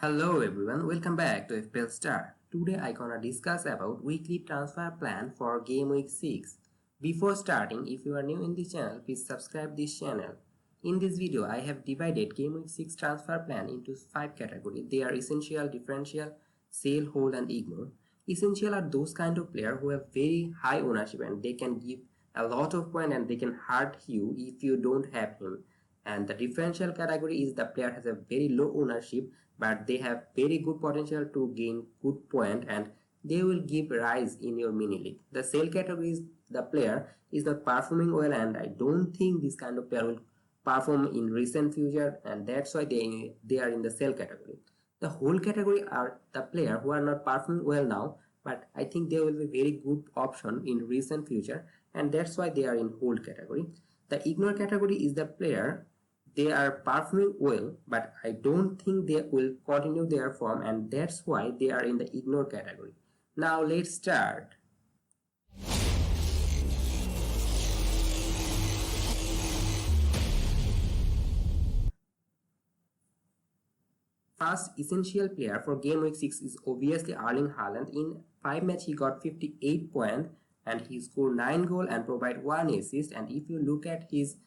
Hello everyone, welcome back to FPL Star. Today I gonna discuss about weekly transfer plan for Game Week 6. Before starting, if you are new in this channel, please subscribe this channel. In this video, I have divided Game Week 6 transfer plan into 5 categories. They are essential, differential, sell, hold and ignore. Essential are those kind of players who have very high ownership and they can give a lot of points and they can hurt you if you don't have him. And the differential category is the player has a very low ownership but they have very good potential to gain good point and they will give rise in your mini league. The sell category is the player is not performing well and I don't think this kind of player will perform in recent future and that's why they are in the sell category. The whole category are the player who are not performing well now but I think they will be very good option in recent future and that's why they are in hold category. The ignore category is the player they are performing well but I don't think they will continue their form and that's why they are in the ignore category. Now let's start. First essential player for game week 6 is obviously Erling Haaland. In 5 matches he got 58 points and he scored 9 goals and provided 1 assist, and if you look at his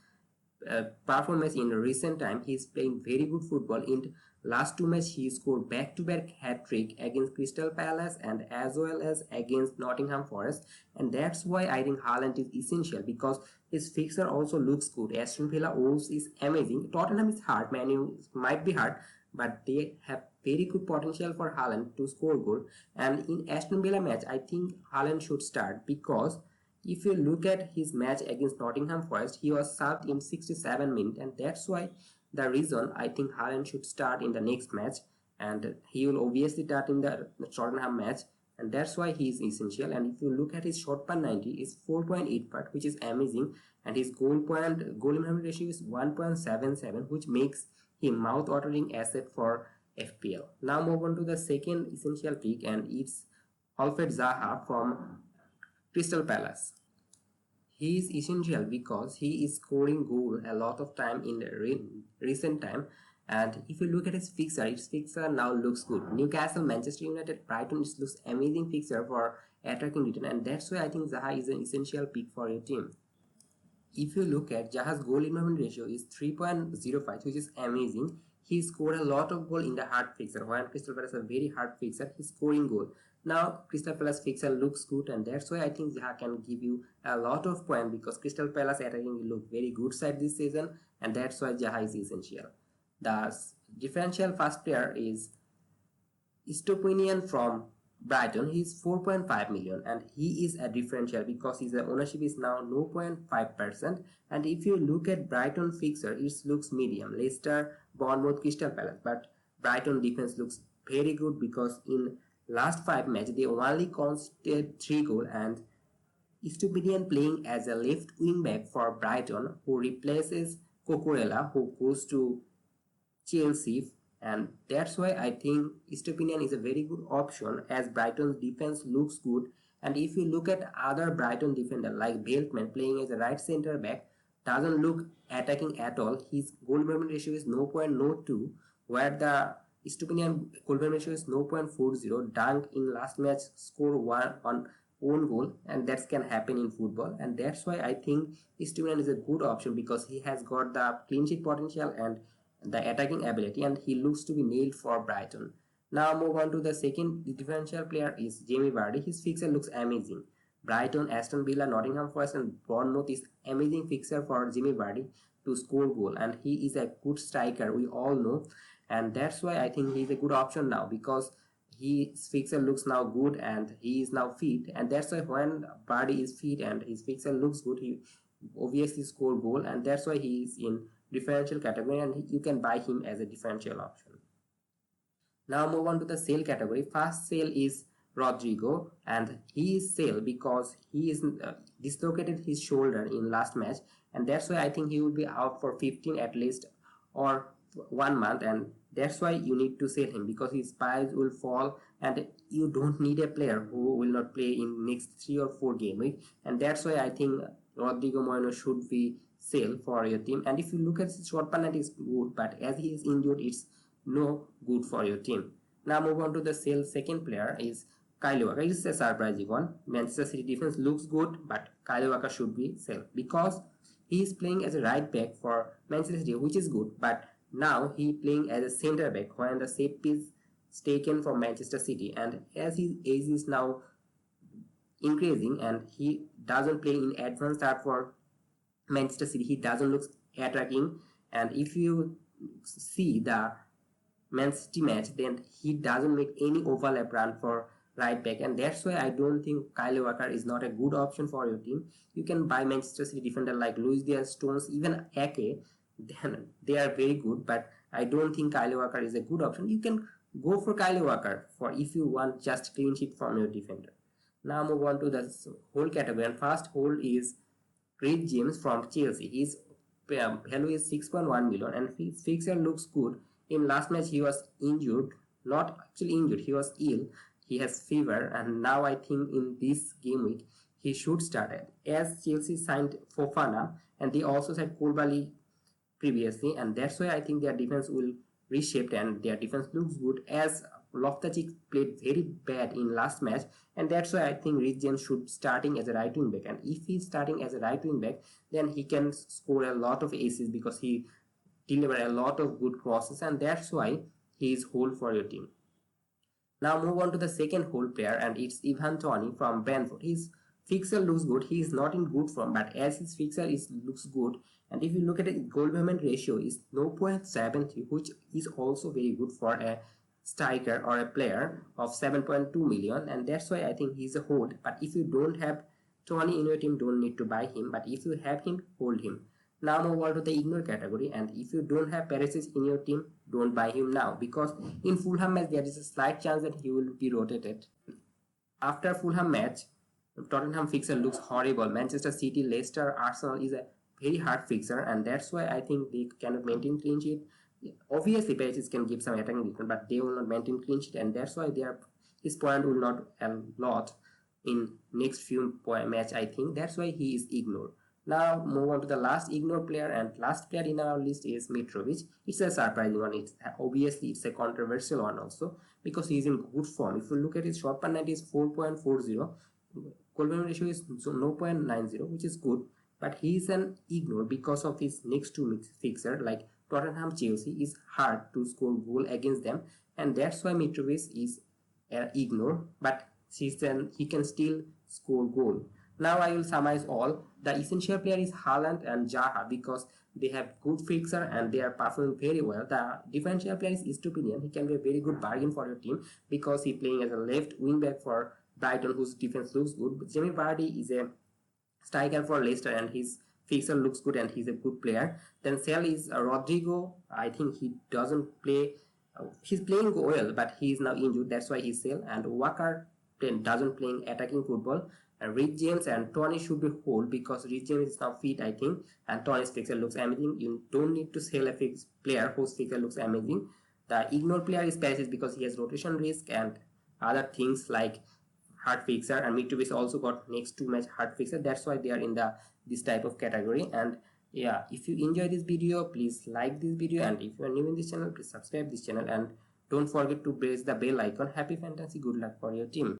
performance in recent time, he is playing very good football. In last 2 matches he scored back-to-back hat-trick against Crystal Palace and as well as against Nottingham Forest, and that's why I think Haaland is essential because his fixture also looks good. Aston Villa Wolves is amazing, Tottenham is hard, Man U might be hard but they have very good potential for Haaland to score goal. And in Aston Villa match I think Haaland should start because if you look at his match against Nottingham Forest, he was subbed in 67 minutes and that's why the reason I think Haaland should start in the next match, and he will obviously start in the Tottenham match and that's why he is essential. And if you look at his shot per 90 is 4.8 which is amazing, and his goal involvement ratio is 1.77 which makes him mouth-watering asset for FPL. Now move on to the second essential pick and it's Alfred Zaha from Crystal Palace. He is essential because he is scoring goal a lot of time in recent time, and if you look at his fixture now looks good. Newcastle, Manchester United, Brighton, it looks amazing fixture for attacking return, and that's why I think Zaha is an essential pick for your team. If you look at Zaha's goal involvement ratio is 3.05 which is amazing. He scored a lot of goal in the hard fixture. When Crystal Palace a very hard fixture, he's scoring goal. Now Crystal Palace fixture looks good and that's why I think Zaha can give you a lot of points because Crystal Palace attacking will look very good side this season and that's why Zaha is essential. The differential first player is Stopinian from Brighton. He is 4.5 million and he is a differential because his ownership is now 0.5%, and if you look at Brighton fixture it looks medium, Leicester, Bournemouth, Crystal Palace, but Brighton defense looks very good because in last 5 matches they only conceded 3 goals, and Stupinian playing as a left wing back for Brighton who replaces Cucurella who goes to Chelsea, and that's why I think Stepinian is a very good option as Brighton's defense looks good. And if you look at other Brighton defender like Beltman playing as a right center back, doesn't look attacking at all. His goal involvement ratio is 0.02 where the Stepinian goal involvement ratio is 0.40. Dunk in last match score 1 on own goal, and that can happen in football, and that's why I think Stepinian is a good option because he has got the clean sheet potential and the attacking ability, and he looks to be nailed for Brighton. Now move on to the second differential player is Jamie Vardy. His fixture looks amazing. Brighton, Aston Villa, Nottingham Forest and Bournemouth is amazing fixture for Jamie Vardy to score goal, and he is a good striker, we all know, and that's why I think he is a good option now because his fixture looks now good and he is now fit, and that's why when Vardy is fit and his fixture looks good he obviously score goal, and that's why he is in differential category and you can buy him as a differential option. Now move on to the sale category. First sale is Rodrigo, and he is sale because he is dislocated his shoulder in last match, and that's why I think he will be out for 15 at least or 1 month, and that's why you need to sell him because his price will fall and you don't need a player who will not play in next 3 or 4 game week, and that's why I think Rodrigo Moreno should be sell for your team. And if you look at his short penalty is good, but as he is injured it's no good for your team. Now move on to the sell second player is Kyle Walker. It's a surprising one. Manchester City defense looks good, but Kyle Walker should be sell because he is playing as a right back for Manchester City, which is good, but now he playing as a center back when the shape is taken from Manchester City, and as his age is now increasing and he doesn't play in advanced art for Manchester City, he doesn't look attacking. And if you see the Man City match, then he doesn't make any overlap run for right back, and that's why I don't think Kyle Walker is not a good option for your team. You can buy Manchester City defender like Luis Diaz, Stones, even Ake. Then they are very good, but I don't think Kyle Walker is a good option. You can go for Kyle Walker for if you want just clean sheet from your defender. Now move on to the whole category, and first hold is Reece James from Chelsea. His value is 6.1 million and his fixture looks good. In last match he was injured, not actually injured, he was ill. He has fever, and now I think in this game week he should start it. As Chelsea signed Fofana and they also signed Koulibaly previously, and that's why I think their defense will reshape and their defense looks good, as Loftus-Cheek played very bad in last match, and that's why I think Reece James should starting as a right wing back. And if he's starting as a right wing back, then he can score a lot of aces because he deliver a lot of good crosses, and that's why he is hold for your team. Now move on to the second hold player, and it's Ivan Toney from Brentford. His fixture looks good. He is not in good form, but as his fixture looks good, and if you look at it, goal payment ratio is 0.73, which is also very good for a striker or a player of 7.2 million, and that's why I think he's a hold. But if you don't have Toney in your team, don't need to buy him, but if you have him, hold him. Now move on to the ignore category, and if you don't have Perisic in your team, don't buy him now, because in Fulham match there is a slight chance that he will be rotated. After Fulham match, Tottenham fixture looks horrible. Manchester City, Leicester, Arsenal is a very hard fixture, and that's why I think they cannot maintain clean sheet. Obviously Perisic can give some attacking defense, but they will not maintain clean sheet, and that's why his point will not a lot in next few match. I think that's why he is ignored. Now move on to the last ignored player, and last player in our list is Mitrovic. It's a surprising one. It's a controversial one also because he is in good form. If you look at his shot per 90 is 4.40, goal ratio is 0.90, which is good, but he is an ignore because of his next two fixer like Tottenham, Chelsea is hard to score goal against them, and that's why Mitrovic is ignore, but he can still score goal. Now I will summarize all. The essential player is Haaland and Zaha because they have good fixture and they are performing very well. The differential player is Estupinian. He can be a very good bargain for your team because he playing as a left wing back for Brighton, whose defense looks good. But Jamie Vardy is a striker for Leicester and his fixture looks good and he's a good player. Then sell is Rodrigo. I think he doesn't play. He's playing well, but he is now injured. That's why he's sell. And Walker doesn't playing attacking football. And Reece James and Toney should be hold because Reece James is now fit, I think, and Toney's fixture looks amazing. You don't need to sell a fixed player whose fixture looks amazing. The ignored player is Perisic because he has rotation risk and other things like hard fixer, and Mitrovic also got next two match hard fixer. That's why they are in this type of category. And yeah, if you enjoy this video, please like this video, and if you are new in this channel, please subscribe this channel and don't forget to press the bell icon. Happy fantasy, good luck for your team.